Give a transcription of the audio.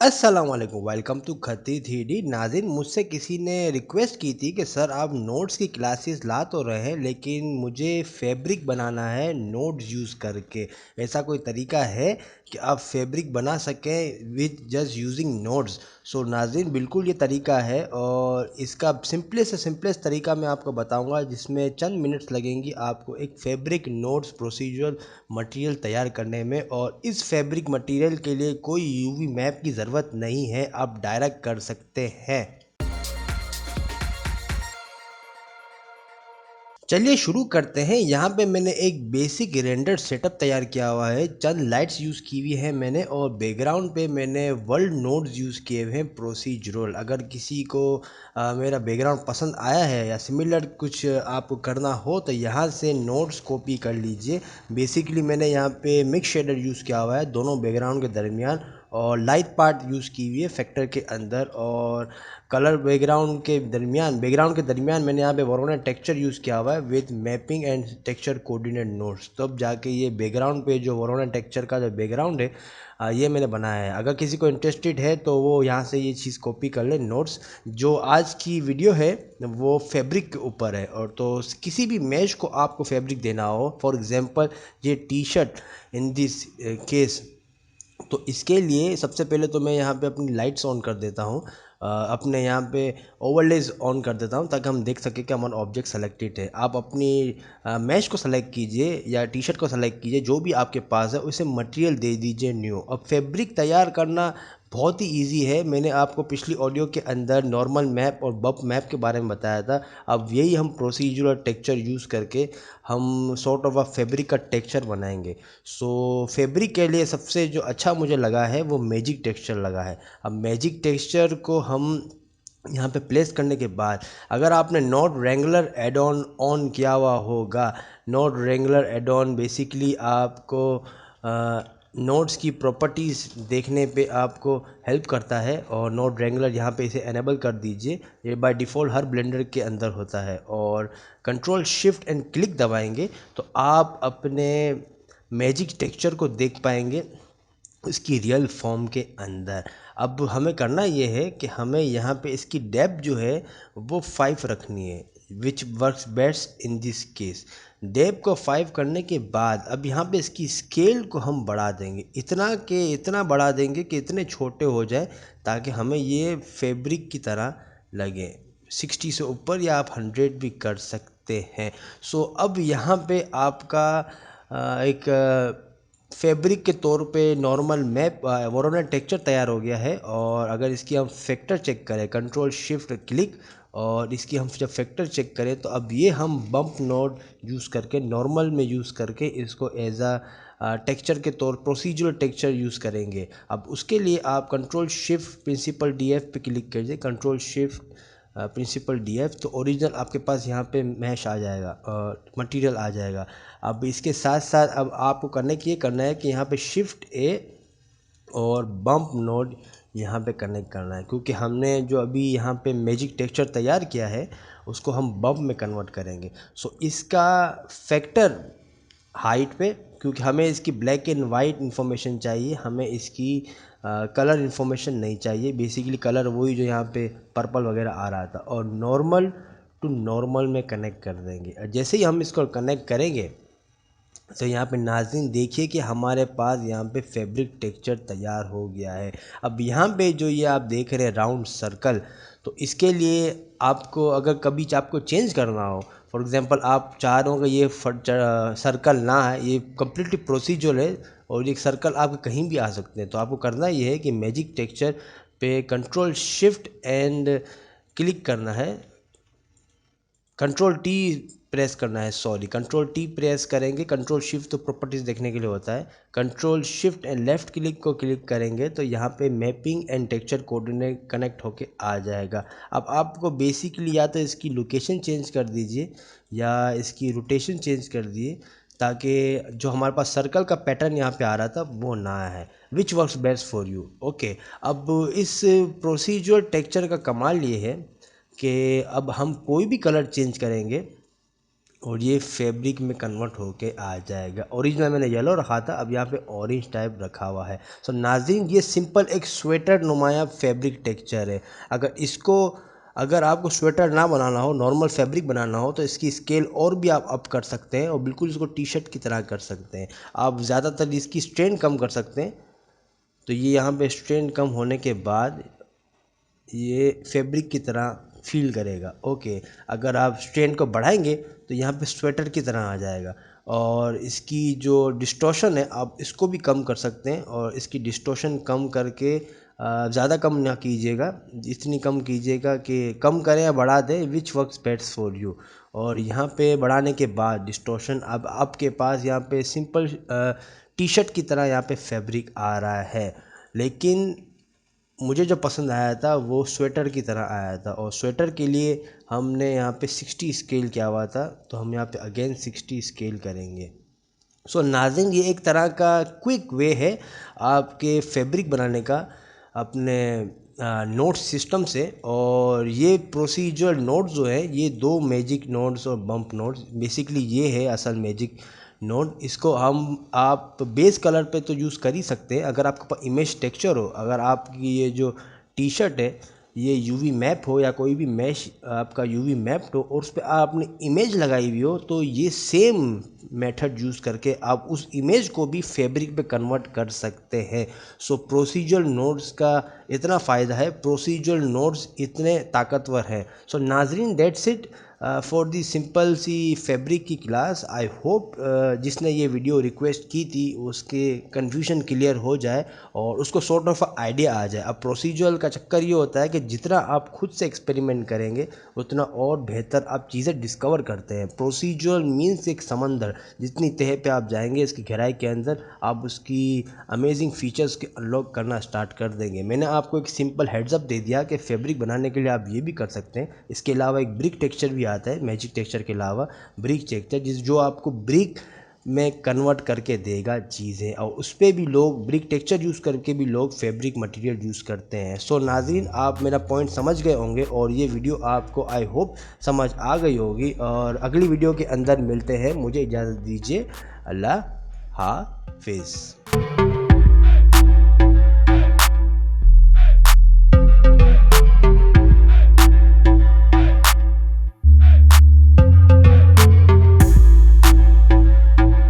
अस्सलाम वालेकुम, welcome to Khatti three D. नाज़रीन, मुझसे किसी ने रिक्वेस्ट की थी कि सर आप नोट्स की क्लासेस ला तो रहे हैं, लेकिन मुझे फैब्रिक बनाना है नोट्स यूज़ करके। ऐसा कोई तरीका है कि आप फैब्रिक बना सकें विद जस्ट यूजिंग नोट्स? सो नाज़रीन, बिल्कुल ये तरीका है और इसका सिंपलेस्ट से सिंपलेस्ट तरीका मैं आपको बताऊंगा, जिसमें चंद मिनट्स लगेंगी आपको एक फैब्रिक नोट्स प्रोसीजर मटेरियल तैयार करने में। और इस फैब्रिक मटेरियल के लिए कोई यूवी मैप की ज़रूरत नहीं है, आप डायरेक्ट कर सकते हैं। चलिए शुरू करते हैं। यहाँ पे मैंने एक बेसिक रेंडर सेटअप तैयार किया हुआ है, चंद लाइट्स यूज़ की हुई है मैंने, और बैकग्राउंड पे मैंने वर्ल्ड नोड्स यूज़ किए हुए हैं प्रोसीजरल। अगर किसी को मेरा बैकग्राउंड पसंद आया है या सिमिलर कुछ आपको करना हो तो यहाँ से नोट्स कॉपी कर लीजिए। बेसिकली मैंने यहाँ पे मिक्स शेडर यूज़ किया हुआ है दोनों बैकग्राउंड के दरमियान, और लाइट पार्ट यूज़ की हुई है फैक्टर के अंदर, और कलर बैकग्राउंड के दरमियान मैंने यहाँ पे वरोना टेक्सचर यूज़ किया हुआ है with mapping and texture coordinate notes. तब जाके ये बैकग्राउंड पे जो वरोना टेक्सचर का जो बैकग्राउंड है ये मैंने बनाया है। अगर किसी को इंटरेस्टेड है तो वो यहाँ से ये चीज़ कॉपी कर ले। नोट्स जो आज की वीडियो है वो फैब्रिक के ऊपर है, और तो किसी भी मैच को आपको फैब्रिक देना हो, फॉर एग्जांपल ये T shirt in this case, तो इसके लिए सबसे पहले तो मैं यहाँ पे अपनी लाइट्स ऑन कर देता हूँ, अपने यहाँ पे ओवरलेज ऑन कर देता हूँ ताकि हम देख सकें कि हमारा ऑब्जेक्ट सेलेक्टेड है। आप अपनी मैश को सेलेक्ट कीजिए या टी शर्ट को सेलेक्ट कीजिए, जो भी आपके पास है उसे मटेरियल दे दीजिए न्यू। अब फैब्रिक तैयार करना बहुत ही इजी है। मैंने आपको पिछली ऑडियो के अंदर नॉर्मल मैप और बप मैप के बारे में बताया था। अब यही हम प्रोसीजर और टेक्सचर यूज़ करके हम सॉर्ट ऑफ अ फैब्रिक का टेक्सचर बनाएंगे। सो फैब्रिक के लिए सबसे जो अच्छा मुझे लगा है वो मैजिक टेक्सचर लगा है। अब मैजिक टेक्सचर को हम यहाँ पे प्लेस करने के बाद, अगर आपने नॉट रेंगुलर एड ऑन किया हुआ होगा, not regular add on basically आपको नोट्स की प्रॉपर्टीज़ देखने पे आपको हेल्प करता है, और नोट रेंगुलर यहाँ पे इसे एनेबल कर दीजिए। ये बाय डिफ़ॉल्ट हर ब्लेंडर के अंदर होता है, और कंट्रोल शिफ्ट एंड क्लिक दबाएंगे तो आप अपने मैजिक टेक्सचर को देख पाएंगे इसकी रियल फॉर्म के अंदर। अब हमें करना ये है कि हमें यहाँ पे इसकी डेप्थ जो है वो 5 रखनी है, which works best in this case. Depth को 5 करने के बाद अब यहाँ पे इसकी स्केल को हम बढ़ा देंगे, इतना बढ़ा देंगे कि इतने छोटे हो जाए ताकि हमें ये फैब्रिक की तरह लगे। 60 से ऊपर या आप 100 भी कर सकते हैं। सो अब यहाँ पे आपका एक फैब्रिक के तौर पे नॉर्मल मैप वरोना टेक्सचर तैयार हो गया है। और अगर इसकी हम फैक्टर चेक करें, कंट्रोल शिफ्ट क्लिक, और इसकी हम जब फैक्टर चेक करें तो अब ये हम बम्प नोड यूज़ करके नॉर्मल में यूज़ करके इसको एज आ टेक्सचर के तौर प्रोसीजरल टेक्सचर यूज़ करेंगे। अब उसके लिए आप कंट्रोल शिफ्ट प्रिंसिपल डीएफ पे क्लिक कीजिए, कंट्रोल शिफ्ट प्रिंसिपल डीएफ, तो ओरिजिनल आपके पास यहाँ पे मैश आ जाएगा और मटेरियल आ जाएगा। अब इसके साथ साथ अब आपको करना है कि यहाँ पे शिफ्ट ए और बम्प नोड यहाँ पे कनेक्ट करना है, क्योंकि हमने जो अभी यहाँ पे मैजिक टेक्सचर तैयार किया है उसको हम बम्प में कन्वर्ट करेंगे। सो इसका फैक्टर हाइट पे, क्योंकि हमें इसकी ब्लैक एंड वाइट इन्फॉर्मेशन चाहिए, हमें इसकी कलर इन्फॉर्मेशन नहीं चाहिए। बेसिकली कलर वही जो यहाँ पे पर्पल वगैरह आ रहा था, और नॉर्मल टू नॉर्मल में कनेक्ट कर देंगे। और जैसे ही हम इसको कनेक्ट करेंगे तो यहाँ पे नाज़रीन देखिए कि हमारे पास यहाँ पे फैब्रिक टेक्सचर तैयार हो गया है। अब यहाँ पे जो ये आप देख रहे हैं राउंड सर्कल, तो इसके लिए आपको अगर कभी आपको चेंज करना हो, फॉर एग्जांपल आप चाह रहे हो कि ये सर्कल ना है, ये कम्प्लीटली प्रोसीजर है और ये सर्कल आप कहीं भी आ सकते हैं, तो आपको करना ये है कि मैजिक टेक्सचर पे कंट्रोल शिफ्ट एंड क्लिक करना है, कंट्रोल टी प्रेस करना है, सॉरी कंट्रोल टी प्रेस करेंगे। कंट्रोल शिफ्ट तो प्रॉपर्टीज़ देखने के लिए होता है। Control shift and left click को क्लिक करेंगे तो यहाँ पे mapping and texture coordinate connect होके आ जाएगा। अब आपको बेसिकली या तो इसकी लोकेशन चेंज कर दीजिए या इसकी रोटेशन चेंज कर दिए, ताकि जो हमारे पास सर्कल का पैटर्न यहाँ पे आ रहा था वो ना है। Which works best for you, okay. अब इस प्रोसीजर टेक्सचर का कमाल ये है कि अब हम कोई भी कलर चेंज करेंगे और ये फैब्रिक में कन्वर्ट होके आ जाएगा। ओरिजिनल मैंने येलो रखा था, अब यहाँ पे ऑरेंज टाइप रखा हुआ है। सो नाज़रीन, ये सिंपल एक स्वेटर नुमाया फैब्रिक टेक्सचर है। अगर आपको स्वेटर ना बनाना हो, नॉर्मल फैब्रिक बनाना हो, तो इसकी स्केल और भी आप अप कर सकते हैं और बिल्कुल इसको टी शर्ट की तरह कर सकते हैं। आप ज़्यादातर इसकी स्ट्रेन कम कर सकते हैं। तो ये यहाँ पे स्ट्रेन कम होने के बाद ये फैब्रिक की तरह फील करेगा। ओके, अगर आप स्ट्रेन को बढ़ाएंगे तो यहाँ पे स्वेटर की तरह आ जाएगा। और इसकी जो डिस्टॉर्शन है आप इसको भी कम कर सकते हैं, और इसकी डिस्टॉर्शन कम करके ज़्यादा कम ना कीजिएगा, इतनी कम कीजिएगा कि कम करें या बढ़ा दें, which works best for you. और यहाँ पे बढ़ाने के बाद डिस्टॉर्शन, अब आपके पास यहाँ पे सिंपल टी शर्ट की तरह यहाँ पे फैब्रिक आ रहा है। लेकिन मुझे जो पसंद आया था वो स्वेटर की तरह आया था, और स्वेटर के लिए हमने यहाँ पे 60 स्केल किया हुआ था, तो हम यहाँ पे अगेन 60 स्केल करेंगे। सो नाज़रीन, ये एक तरह का क्विक वे है आपके फैब्रिक बनाने का अपने नोट्स सिस्टम से। और ये प्रोसीजर नोट्स जो है, ये 2 मैजिक नोट्स और बम्प नोट्स, बेसिकली ये है असल मैजिक नोट। इसको आप बेस कलर पे तो यूज़ कर ही सकते हैं। अगर आपके पास इमेज टेक्सचर हो, अगर आपकी ये जो टी शर्ट है ये यूवी मैप हो या कोई भी मैश आपका यूवी मैप्ड हो और उस पर आपने इमेज लगाई हुई हो, तो ये सेम मेथड यूज़ करके आप उस इमेज को भी फैब्रिक पे कन्वर्ट कर सकते हैं। सो प्रोसीजर नोट्स का इतना फ़ायदा है, प्रोसीजर नोट्स इतने ताकतवर हैं। सो नाजरीन, that's it for the simple सी फैब्रिक की क्लास। आई होप जिसने ये वीडियो रिक्वेस्ट की थी उसके कन्फ्यूजन क्लियर हो जाए और उसको सॉर्ट ऑफ आइडिया आ जाए। अब प्रोसीजर का चक्कर ये होता है कि जितना आप खुद से एक्सपेरिमेंट करेंगे उतना और बेहतर आप चीज़ें डिस्कवर करते हैं। प्रोसीजर मीन्स एक समंदर, जितनी तह पे आप जाएंगे इसकी गहराई के अंदर, आप उसकी अमेजिंग फीचर्स के अनलॉक करना स्टार्ट कर देंगे। मैंने आपको एक सिंपल हेड्स अप दे दिया कि फैब्रिक बनाने के लिए आप ये भी कर सकते हैं। इसके अलावा एक ब्रिक टेक्सचर भी आता है, मैजिक टेक्सचर के अलावा ब्रिक टेक्सचर, जो आपको ब्रिक में कन्वर्ट करके देगा चीज़ें, और उस पर भी लोग ब्रिक टेक्सचर यूज़ करके भी लोग फैब्रिक मटेरियल यूज़ करते हैं। सो नाज़रीन, आप मेरा पॉइंट समझ गए होंगे और ये वीडियो आपको आई होप समझ आ गई होगी। और अगली वीडियो के अंदर मिलते हैं, मुझे इजाज़त दीजिए। अल्लाह हाफिज़।